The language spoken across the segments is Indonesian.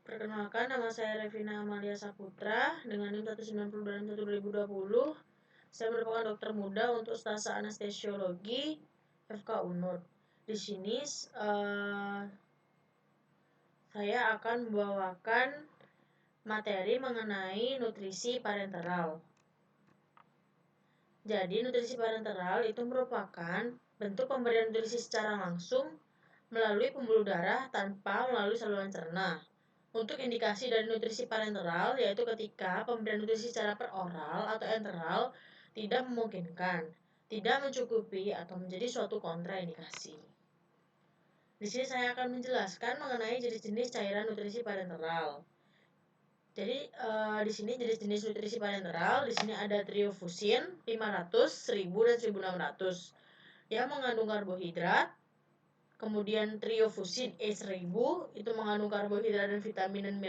Perkenalkan, nama saya Revina Amalia Saputra dengan NIM 190 Saya merupakan dokter muda untuk stasa anestesiologi FK Unur. Di sini saya akan membawakan materi mengenai nutrisi parenteral. Jadi, nutrisi parenteral itu merupakan bentuk pemberian nutrisi secara langsung melalui pembuluh darah tanpa melalui saluran cerna. Untuk indikasi dari nutrisi parenteral yaitu ketika pemberian nutrisi secara peroral atau enteral tidak memungkinkan, tidak mencukupi atau menjadi suatu kontraindikasi. Di sini saya akan menjelaskan mengenai jenis-jenis cairan nutrisi parenteral. Jadi di sini jenis-jenis nutrisi parenteral, di sini ada triofusin 500, 1000 dan 1600 yang mengandung karbohidrat. Kemudian triofusin E1000 itu mengandung karbohidrat dan vitamin dan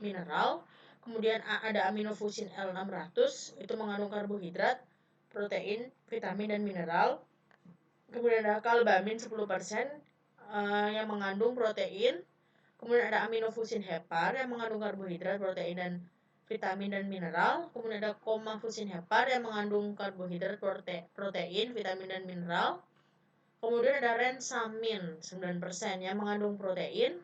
mineral. Kemudian ada aminofusin L600 itu mengandung karbohidrat, protein, vitamin dan mineral. Kemudian ada kalbamin 10% yang mengandung protein. Kemudian ada aminofusin hepar yang mengandung karbohidrat, protein dan vitamin dan mineral. Kemudian ada komafusin hepar yang mengandung karbohidrat, protein, vitamin dan mineral. Kemudian ada rensamin 9% yang mengandung protein.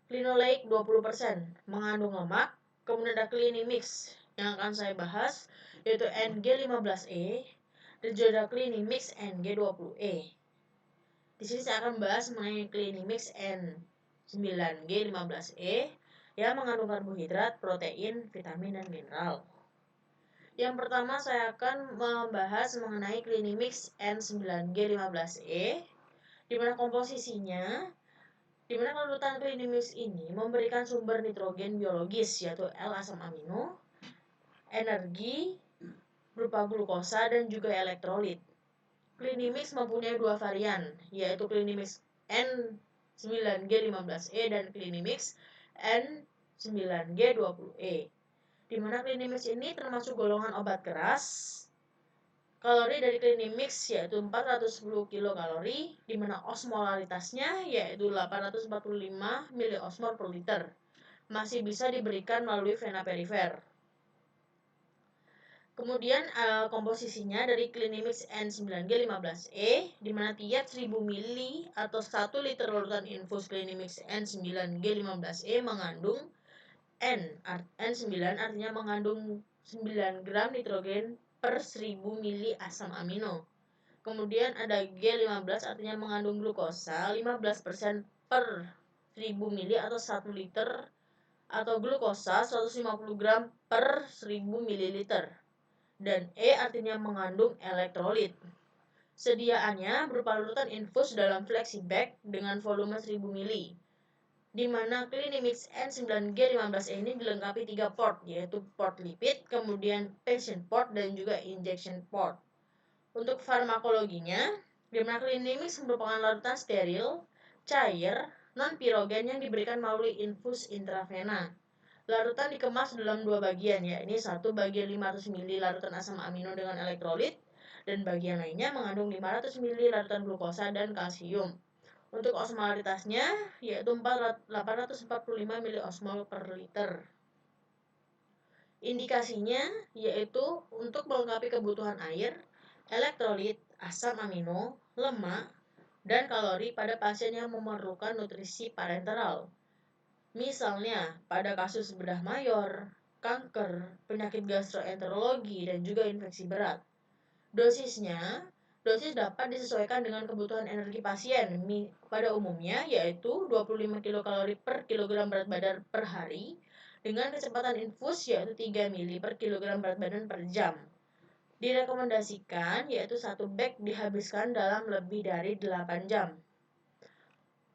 Linoleic 20% mengandung lemak. Kemudian ada Clinimix yang akan saya bahas yaitu NG15E dan juga ada Clinimix NG20E. Di sini saya akan bahas mengenai Clinimix N9G15E yang mengandung karbohidrat, protein, vitamin dan mineral. Yang pertama saya akan membahas mengenai Clinimix N9G15E, di mana komposisinya, di mana larutan Clinimix ini memberikan sumber nitrogen biologis yaitu L-asam amino, energi berupa glukosa dan juga elektrolit. Clinimix mempunyai dua varian, yaitu Clinimix N9G15E dan Clinimix N9G20E. Di mana Clinimix ini termasuk golongan obat keras. Kalori dari Clinimix yaitu 410 kilokalori, di mana osmolaritasnya yaitu 845 miliosmol per liter. Masih bisa diberikan melalui vena perifer. Kemudian komposisinya dari Clinimix N9G15E, di mana tiap 1000 mili atau 1 liter larutan infus Clinimix N9G15E mengandung N9 artinya mengandung 9 gram nitrogen per 1000 mili asam amino. Kemudian ada G15 artinya mengandung glukosa 15% per 1000 mili atau 1 liter atau glukosa 150 gram per 1000 mililiter. Dan E artinya mengandung elektrolit. Sediaannya berupa larutan infus dalam flexibag dengan volume 1000 mili. Di mana Clinimix N9G15 ini dilengkapi 3 port, yaitu port lipid, kemudian patient port dan juga injection port. Untuk farmakologinya, di mana Clinimix merupakan larutan steril, cair, non-pirogen yang diberikan melalui infus intravena. Larutan dikemas dalam dua bagian, yakni satu bagian 500 ml larutan asam amino dengan elektrolit dan bagian lainnya mengandung 500 ml larutan glukosa dan kalsium. Untuk osmolaritasnya yaitu 845 miliosmol per liter. Indikasinya yaitu untuk melengkapi kebutuhan air, elektrolit, asam amino, lemak, dan kalori pada pasien yang memerlukan nutrisi parenteral. Misalnya, pada kasus bedah mayor, kanker, penyakit gastroenterologi, dan juga infeksi berat. Dosis dapat disesuaikan dengan kebutuhan energi pasien. Pada umumnya, yaitu 25 kilokalori per kilogram berat badan per hari, dengan kecepatan infus yaitu 3 mili per kilogram berat badan per jam. Direkomendasikan yaitu 1 bag dihabiskan dalam lebih dari 8 jam.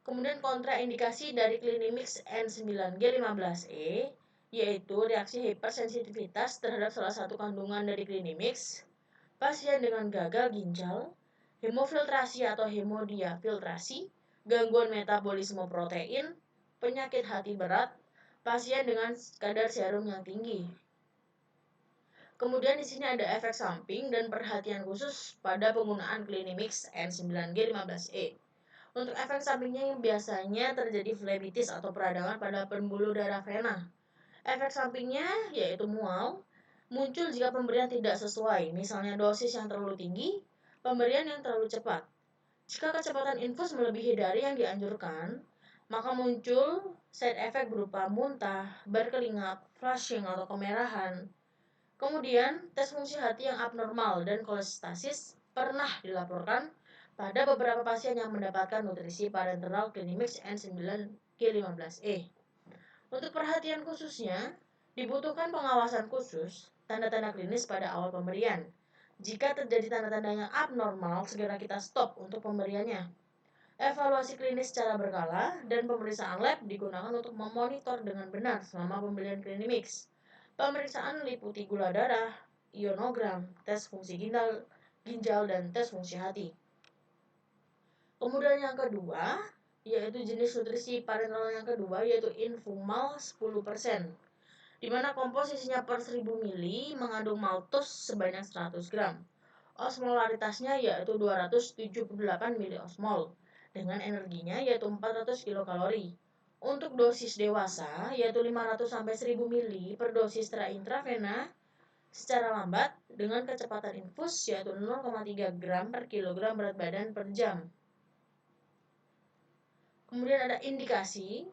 Kemudian kontraindikasi dari Clinimix N9G15E yaitu reaksi hipersensitivitas terhadap salah satu kandungan dari Clinimix, pasien dengan gagal ginjal, hemofiltrasi atau hemodiafiltrasi, gangguan metabolisme protein, penyakit hati berat, pasien dengan kadar serum yang tinggi. Kemudian di sini ada efek samping dan perhatian khusus pada penggunaan Clinimix N9G15E. Untuk efek sampingnya yang biasanya terjadi flebitis atau peradangan pada pembuluh darah vena. Efek sampingnya yaitu mual, muncul jika pemberian tidak sesuai, misalnya dosis yang terlalu tinggi, pemberian yang terlalu cepat. Jika kecepatan infus melebihi dari yang dianjurkan, maka muncul side effect berupa muntah, berkeringat, flushing atau kemerahan. Kemudian, tes fungsi hati yang abnormal dan kolestasis pernah dilaporkan pada beberapa pasien yang mendapatkan nutrisi parenteral Clinimix N9G15E. Untuk perhatian khususnya, dibutuhkan pengawasan khusus tanda-tanda klinis pada awal pemberian. Jika terjadi tanda-tanda yang abnormal, segera kita stop untuk pemberiannya. Evaluasi klinis secara berkala dan pemeriksaan lab digunakan untuk memonitor dengan benar selama pemberian Clinimix. Pemeriksaan meliputi gula darah, ionogram, tes fungsi ginjal, dan tes fungsi hati. Kemudian yang kedua, yaitu jenis nutrisi parenteral yang kedua, yaitu Infumal 10%, di mana komposisinya per 1000 ml mengandung maltos sebanyak 100 gram. Osmolaritasnya yaitu 278 miliosmol, dengan energinya yaitu 400 kilokalori. Untuk dosis dewasa yaitu 500 sampai 1000 ml per dosis intravena secara lambat dengan kecepatan infus yaitu 0,3 gram per kilogram berat badan per jam. Kemudian ada indikasi,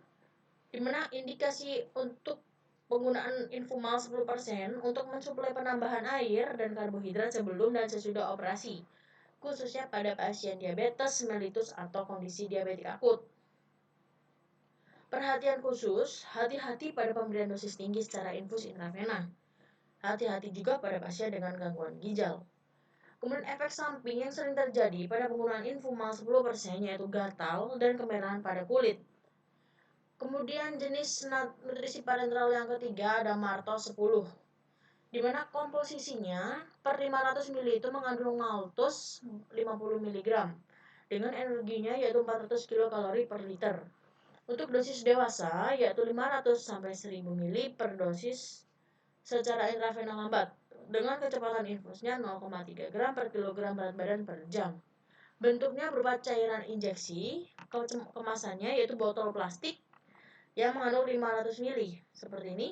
di mana indikasi untuk penggunaan Infumal 10% untuk mensuplai penambahan air dan karbohidrat sebelum dan sesudah operasi, khususnya pada pasien diabetes mellitus atau kondisi diabetik akut. Perhatian khusus, hati-hati pada pemberian dosis tinggi secara infus intravena. Hati-hati juga pada pasien dengan gangguan ginjal. Kemudian efek samping yang sering terjadi pada penggunaan Infumal 10% yaitu gatal dan kemerahan pada kulit. Kemudian jenis nutrisi parenteral yang ketiga ada Marto 10, di mana komposisinya per 500 ml itu mengandung maltos 50 mg dengan energinya yaitu 400 kilokalori per liter. Untuk dosis dewasa yaitu 500 sampai 1000 ml per dosis secara intravena lambat dengan kecepatan infusnya 0,3 gram per kilogram berat badan per jam. Bentuknya berupa cairan injeksi, kemasannya yaitu botol plastik yang mengandung 500 ml seperti ini.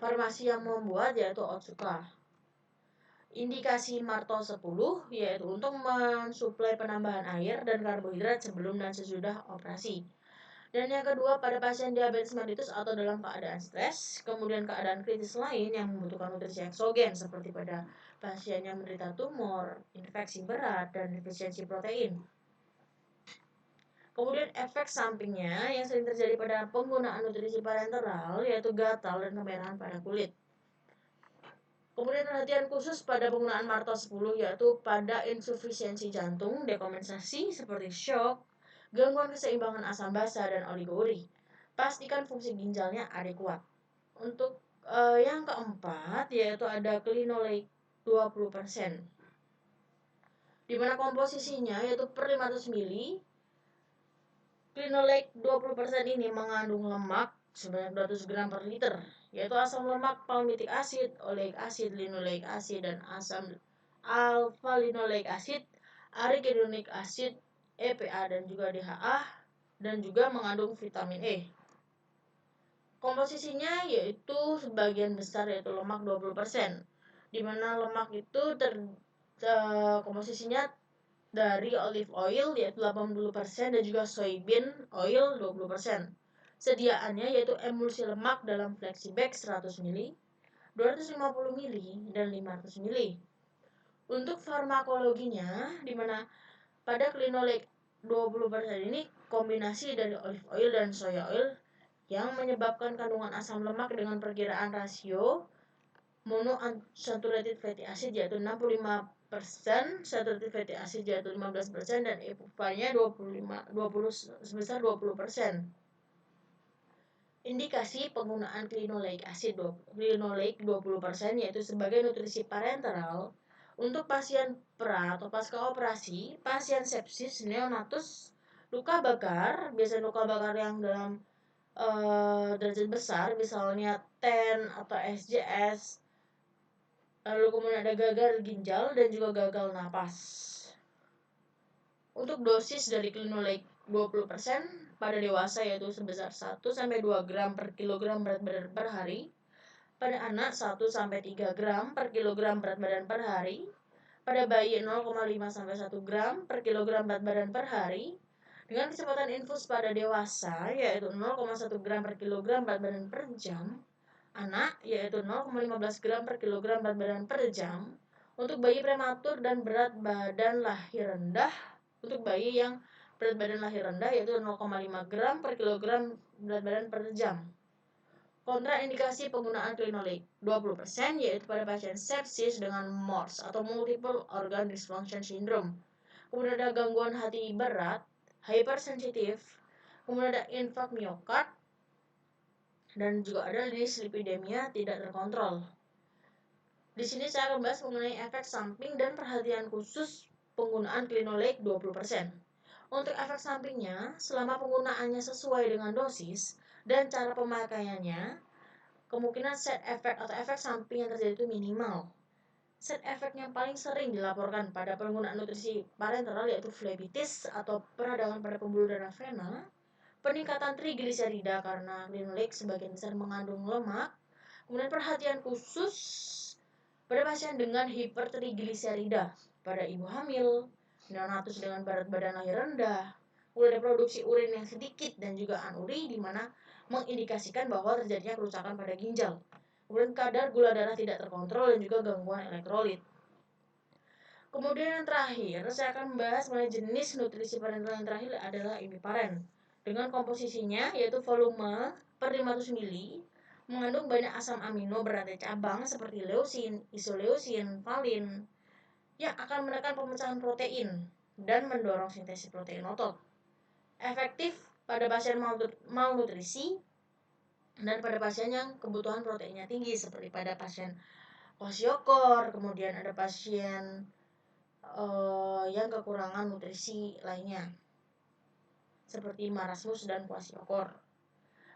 Farmasi yang membuat yaitu Otsuka. Indikasi Marto 10 yaitu untuk mensuplai penambahan air dan karbohidrat sebelum dan sesudah operasi. Dan yang kedua pada pasien diabetes mellitus atau dalam keadaan stres, kemudian keadaan kritis lain yang membutuhkan nutrisi eksogen seperti pada pasien yang menderita tumor, infeksi berat, dan defisiensi protein. Kemudian efek sampingnya yang sering terjadi pada penggunaan nutrisi parenteral yaitu gatal dan kemerahan pada kulit. Kemudian perhatian khusus pada penggunaan Marto 10 yaitu pada insufisiensi jantung, dekompensasi seperti shock, gangguan keseimbangan asam basa dan oliguri. Pastikan fungsi ginjalnya adekuat. Untuk yang keempat yaitu ada Clinolake 20%, di mana komposisinya yaitu per 500 ml. Clinolake 20% ini mengandung lemak sebanyak 200 gram per liter, yaitu asam lemak palmitic acid, oleic acid, linoleic acid, dan asam alpha-linoleic acid, arachidonic acid, EPA, dan juga DHA, dan juga mengandung vitamin E. Komposisinya yaitu sebagian besar yaitu lemak 20%, di mana lemak itu komposisinya dari olive oil yaitu 80% dan juga soybean oil 20%. Sediaannya yaitu emulsi lemak dalam flexibag 100 ml, 250 ml, dan 500 ml. Untuk farmakologinya, di mana pada Clinolake 20% ini kombinasi dari olive oil dan soya oil yang menyebabkan kandungan asam lemak dengan perkiraan rasio monounsaturated fatty acid yaitu 65%, saturated fatty acid yaitu 15%, dan EPA-nya 20 sebesar 20%. Indikasi penggunaan Clinolake 20% yaitu sebagai nutrisi parenteral untuk pasien pra atau pasca operasi, pasien sepsis, neonatus, luka bakar, biasanya luka bakar yang dalam derajat besar, misalnya TEN atau SJS, lalu kemudian ada gagal ginjal dan juga gagal napas. Untuk dosis dari Clinolake 20% pada dewasa yaitu sebesar 1-2 gram per kilogram berat badan per hari. Pada anak 1-3 gram per kilogram berat badan per hari. Pada bayi 0,5-1 gram per kilogram berat badan per hari. Dengan kecepatan infus pada dewasa yaitu 0,1 gram per kilogram berat badan per jam. Anak yaitu 0,15 gram per kilogram berat badan per jam. Untuk bayi prematur dan berat badan lahir rendah, untuk bayi yang berat badan lahir rendah yaitu 0,5 gram per kilogram berat badan per jam. Kontraindikasi penggunaan Clinolake 20% yaitu pada pasien sepsis dengan MORS atau Multiple Organ Dysfunction Syndrome. Kemudian ada gangguan hati berat, hypersensitif, kemudian ada infak miokard, dan juga ada dislipidemia tidak terkontrol. Di sini saya akan bahas mengenai efek samping dan perhatian khusus penggunaan Clinolake 20%. Untuk efek sampingnya, selama penggunaannya sesuai dengan dosis dan cara pemakaiannya, kemungkinan side effect atau efek samping yang terjadi itu minimal. Side effect yang paling sering dilaporkan pada penggunaan nutrisi parenteral yaitu phlebitis atau peradangan pada pembuluh darah vena, peningkatan trigliserida karena Clinolake sebagian besar mengandung lemak, kemudian perhatian khusus pada pasien dengan hipertrigliserida, pada ibu hamil, neonatus dengan berat badan lahir rendah, kemudian produksi urin yang sedikit dan juga anuri di mana mengindikasikan bahwa terjadinya kerusakan pada ginjal. Kemudian kadar gula darah tidak terkontrol dan juga gangguan elektrolit. Kemudian yang terakhir, saya akan membahas mengenai jenis nutrisi parenteral yang terakhir adalah imiparen. Dengan komposisinya yaitu volume per 500 ml mengandung banyak asam amino berantai cabang seperti leusin, isoleusin, valin yang akan menekan pemecahan protein dan mendorong sintesis protein otot. Efektif pada pasien malnutrisi dan pada pasien yang kebutuhan proteinnya tinggi seperti pada pasien kwashiorkor, kemudian ada pasien yang kekurangan nutrisi lainnya seperti marasmus dan kwashiorkor.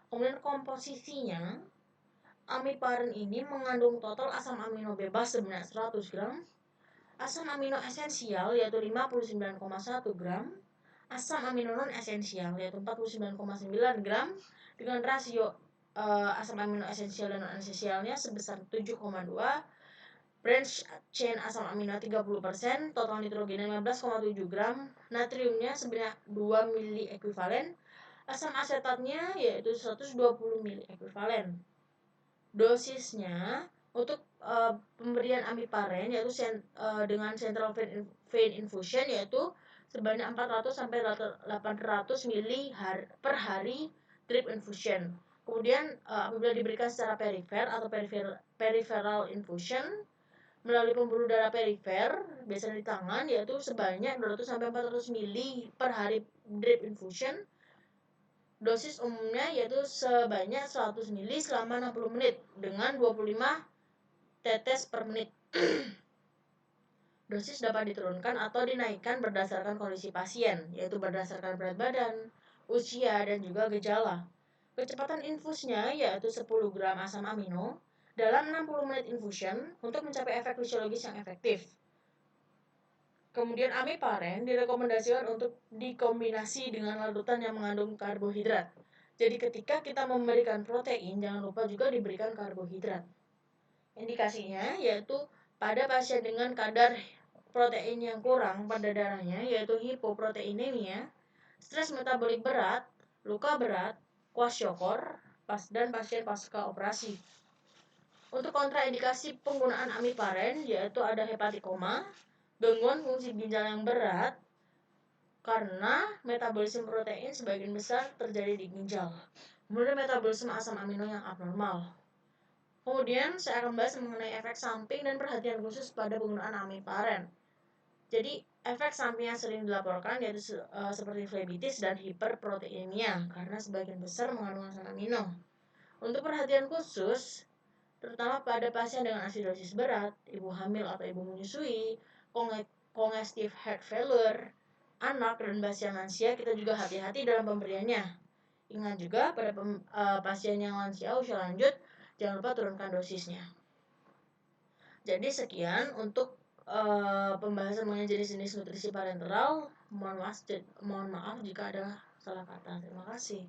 Kemudian komposisinya, amiparen ini mengandung total asam amino bebas sebanyak 100 gram, asam amino esensial yaitu 59,1 gram, asam amino non esensial yaitu 49,9 gram dengan rasio asam amino esensial dan non esensialnya sebesar 7,2, branch chain asam amino 30%, total nitrogennya 15,7 gram, natriumnya sebanyak 2 mili ekuivalen, asam asetatnya yaitu 120 mili ekuivalen. Dosisnya untuk pemberian amiparen yaitu dengan central vein infusion yaitu sebanyak 400-800 mili per hari drip infusion. Kemudian apabila diberikan secara perifer atau peripheral infusion melalui pembuluh darah perifer biasanya di tangan yaitu sebanyak 200-400 mili per hari drip infusion. Dosis umumnya yaitu sebanyak 100 ml selama 60 menit dengan 25 tetes per menit. Dosis dapat diturunkan atau dinaikkan berdasarkan kondisi pasien, yaitu berdasarkan berat badan, usia, dan juga gejala. Kecepatan infusnya yaitu 10 gram asam amino dalam 60 menit infusion untuk mencapai efek fisiologis yang efektif. Kemudian amiparen direkomendasikan untuk dikombinasi dengan larutan yang mengandung karbohidrat. Jadi ketika kita memberikan protein, jangan lupa juga diberikan karbohidrat. Indikasinya yaitu pada pasien dengan kadar protein yang kurang pada darahnya, yaitu hipoproteinemia, stres metabolik berat, luka berat, kwashiorkor, dan pasien pasca operasi. Untuk kontraindikasi penggunaan amiparen yaitu ada hepatikoma, gangguan fungsi ginjal yang berat karena metabolisme protein sebagian besar terjadi di ginjal. Kemudian metabolisme asam amino yang abnormal. Kemudian saya akan bahas mengenai efek samping dan perhatian khusus pada penggunaan amiparen. Jadi efek samping yang sering dilaporkan yaitu seperti phlebitis dan hiperproteinemia karena sebagian besar mengandung asam amino. Untuk perhatian khusus terutama pada pasien dengan asidosis berat, ibu hamil atau ibu menyusui, congestive heart failure, anak dan pasien lansia, kita juga hati-hati dalam pemberiannya. Ingat juga pada pasien yang lansia usia lanjut, jangan lupa turunkan dosisnya. Jadi sekian untuk pembahasan mengenai jenis-jenis nutrisi parenteral. Mohon maaf jika ada salah kata. Terima kasih.